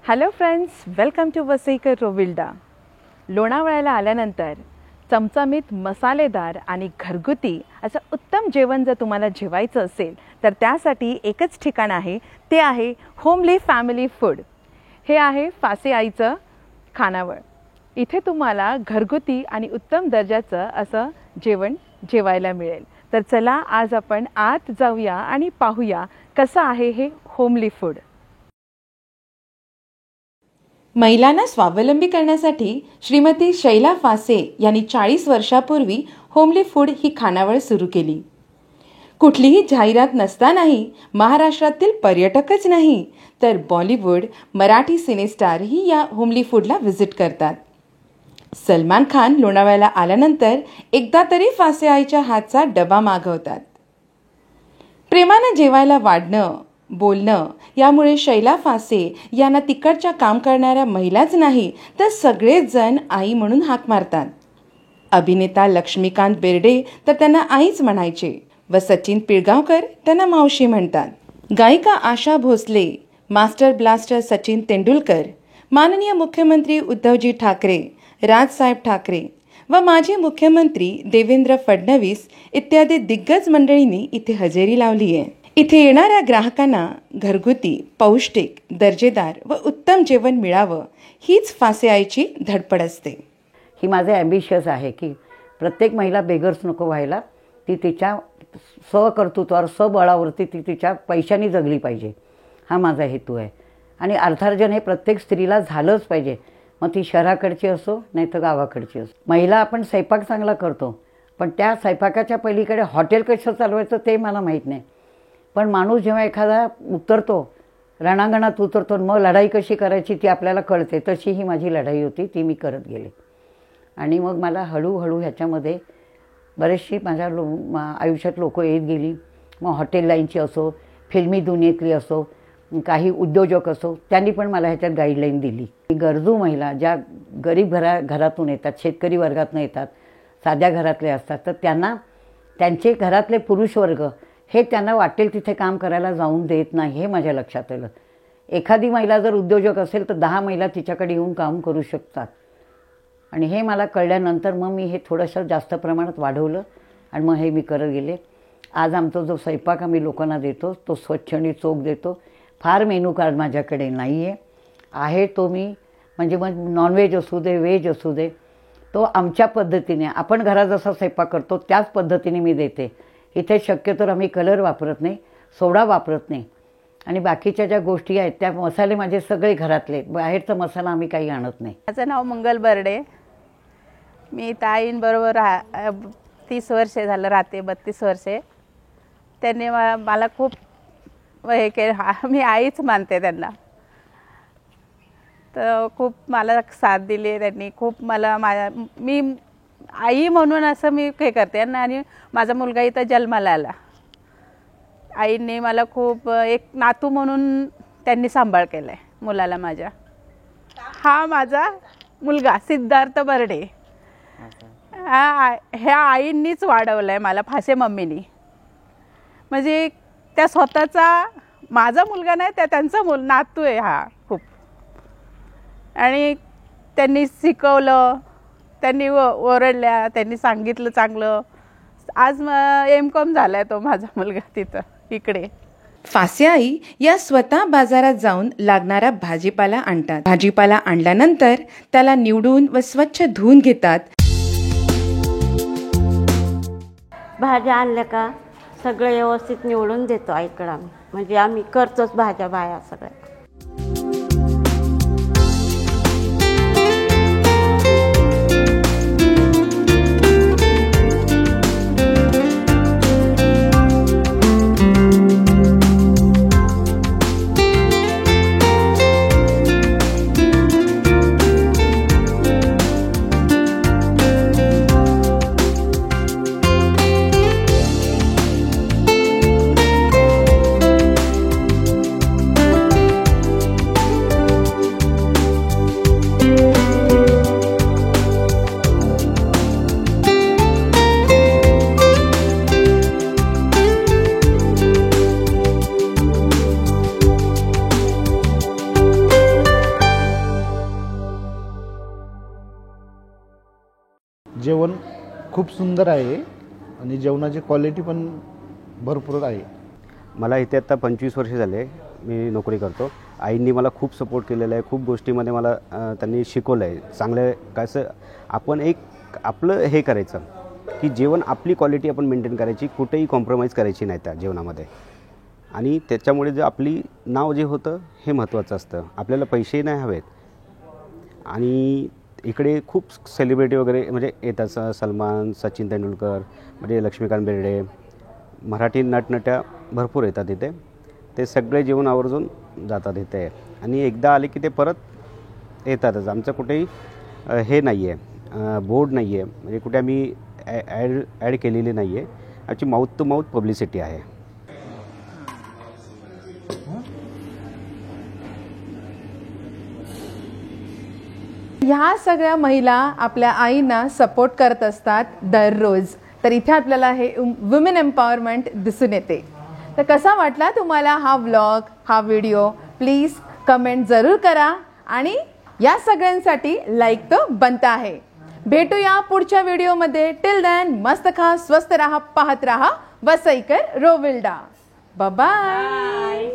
Hello friends, welcome to Vasaikar Rovilda. लोणावळ्याला आल्यानंतर चमचमीत, मसालेदार आणि घरगुती असं उत्तम जेवण जर तुम्हाला जेवायचं असेल तर त्यासाठी एकच ठिकाण आहे, ते आहे होमली फॅमिली फूड. हे आहे फासे आईचं खानावळ. इथे तुम्हाला घरगुती आणि उत्तम दर्जाचं असं जेवण जेवायला मिळेल. तर चला आज आपण आत जाऊया आणि पाहूया कसं आहे हे होमली फूड. महिलांना स्वावलंबी करण्यासाठी श्रीमती शैला फासे यांनी 40 वर्षापूर्वी होमली फूड ही खानावळ सुरू केली. कुठलीही जाहिरात नसतानाही महाराष्ट्रातील पर्यटकच नाही तर बॉलिवूड, मराठी सिनेस्टारही या होमली फूडला व्हिजिट करतात. सलमान खान लोणावळ्याला आल्यानंतर एकदा तरी फासे आईच्या हातचा डबा मागवतात. प्रेमानं जेवायला वाढणं, बोलणं यामुळे शैला फासे यांना तिकडच्या काम करणाऱ्या महिलाच नाही तर सगळेच जण आई म्हणून हाक मारतात. अभिनेता लक्ष्मीकांत बेर्डे तर त्यांना आईच म्हणायचे व सचिन पिळगावकर त्यांना मावशी म्हणतात. गायिका आशा भोसले, मास्टर ब्लास्टर सचिन तेंडुलकर, माननीय मुख्यमंत्री उद्धवजी ठाकरे, राजसाहेब ठाकरे व माजी मुख्यमंत्री देवेंद्र फडणवीस इत्यादी दिग्गज मंडळींनी इथे हजेरी लावली आहे. इथे येणाऱ्या ग्राहकांना घरगुती, पौष्टिक, दर्जेदार व उत्तम जेवण मिळावं हीच फासे आईची धडपड असते. ही माझे ॲम्बिशियस आहे की प्रत्येक महिला बेगर्स नको व्हायला. ती तिच्या स्वकर्तृत्वावर, स्वबळावरती ती तिच्या पैशाने जगली पाहिजे, हा माझा हेतू आहे. आणि अर्थार्जन हे प्रत्येक स्त्रीला झालंच पाहिजे, मग ती शहराकडची असो नाही तर गावाकडची असो. महिला आपण स्वयंपाक चांगला करतो, पण त्या स्वयंपाकाच्या पलीकडे हॉटेल कसं चालवायचं ते मला माहीत नाही. पण माणूस जेव्हा एखादा उतरतो, रणांगणात उतरतो, मग लढाई कशी करायची ती आपल्याला कळते. तशी ही माझी लढाई होती, ती मी करत गेले. आणि मग मला हळूहळू ह्याच्यामध्ये बरेचशी माझ्या आयुष्यात लोकं येत गेली. मग हॉटेल लाईनची असो, फिल्मी दुनियेतली असो, काही उद्योजक असो, त्यांनी पण मला ह्याच्यात गाईडलाईन दिली. गरजू महिला ज्या गरीब घरातून येतात, शेतकरी वर्गातून येतात, साध्या घरातले असतात, तर त्यांना त्यांचे घरातले पुरुष वर्ग हे त्यांना वाटेल तिथे काम करायला जाऊन देत नाही, हे माझ्या लक्षात आलं. एखादी महिला जर उद्योजक असेल तर 10 महिला तिच्याकडे येऊन काम करू शकतात. आणि हे मला कळल्यानंतर मग मी हे थोडंसं जास्त प्रमाणात वाढवलं आणि मग हे मी करत गेले. आज आमचा जो स्वयंपाक आम्ही लोकांना देतो तो स्वच्छ आणि चोख देतो. फार मेनू कार्ड माझ्याकडे नाही आहे तो मी म्हणजे मग नॉनव्हेज असू दे, व्हेज असू दे, तो आमच्या पद्धतीने आपण घरात जसा स्वयंपाक करतो त्याच पद्धतीने मी देते. इथे शक्यतो आम्ही कलर वापरत नाही, सोडा वापरत नाही आणि बाकीच्या ज्या गोष्टी आहेत त्या मसाले माझे सगळे घरातले, बाहेरचा मसाला आम्ही काही आणत नाही. माझं नाव मंगल बर्डे. मी ताईंबरोबर 30 वर्षे झालं राहते, 32 वर्षे. त्यांनी मला खूप हे केलं, मी आईच मानते त्यांना. तर खूप मला साथ दिली त्यांनी, खूप मला मी आई म्हणून असं मी हे करते. आणि माझा मुलगा इथं जन्माला आला. आईने मला खूप एक नातू म्हणून त्यांनी सांभाळ केला आहे मुलाला माझ्या. हा माझा मुलगा सिद्धार्थ बर्डे. ह्या आईंनीच वाढवलं आहे मला, फासे मम्मीनी. म्हणजे त्या स्वतःचा माझा मुलगा नाही, त्या त्यांचा नातू आहे हा खूप. आणि त्यांनी शिकवलं, त्यांनी ओरडल्या, त्यांनी सांगितलं चांगलं. आज M.Com झाला आहे तो माझा मुलगा तिथं इकडे. फासे आई या स्वतः बाजारात जाऊन लागणारा भाजीपाला आणतात. भाजीपाला आणल्यानंतर त्याला निवडून व स्वच्छ धुवून घेतात. भाज्या आणल्या का सगळं व्यवस्थित निवडून देतो आईकडं आम्ही. म्हणजे आम्ही करतोच भाज्या बाया सगळ्या. जेवण खूप सुंदर आहे आणि जेवणाची क्वालिटी पण भरपूर आहे. मला इथे आता 25 वर्ष झाले, मी नोकरी करतो. आईंनी मला खूप सपोर्ट केलेला आहे, खूप गोष्टीमध्ये मला त्यांनी शिकवलं आहे. चांगलं कसं आपण एक आपलं हे करायचं की जेवण आपली क्वालिटी आपण मेंटेन करायची, कुठेही कॉम्प्रोमाइज करायची नाही त्या जेवणामध्ये. आणि त्याच्यामुळे जे आपली नाव जे होतं हे महत्त्वाचं असतं. आपल्याला पैसे नाही हवेत. आणि इकडे खूप सेलिब्रिटी वगैरे म्हणजे येतात, सलमान, सचिन तेंडुलकर, म्हणजे लक्ष्मीकांत बेर्डे, मराठी नटनट्या भरपूर येतात इथे. ते सगळे जेवण आवर्जून जातात इथे आणि एकदा आले की ते परत येतातच. आमचं कुठेही हे नाही आहे, बोर्ड नाही आहे, म्हणजे कुठे आम्ही ॲड केलेली नाही आहे. आमची माउथ टू माउथ पब्लिसिटी आहे. ह्या सगळ्या महिला आपल्या आईंना सपोर्ट करत असतात दररोज. तर इथे आपल्याला हे वुमेन एम्पॉवरमेंट दिसून येते. तर कसा वाटला तुम्हाला हा व्लॉग, हा व्हिडिओ? प्लीज कमेंट जरूर करा आणि या सगळ्यांसाठी लाईक तो बनता आहे. भेटूया पुढच्या व्हिडिओमध्ये. टिल देन मस्त खा, स्वस्त राहा, पाहत राहा वसईकर रोविल्डा. Bye bye.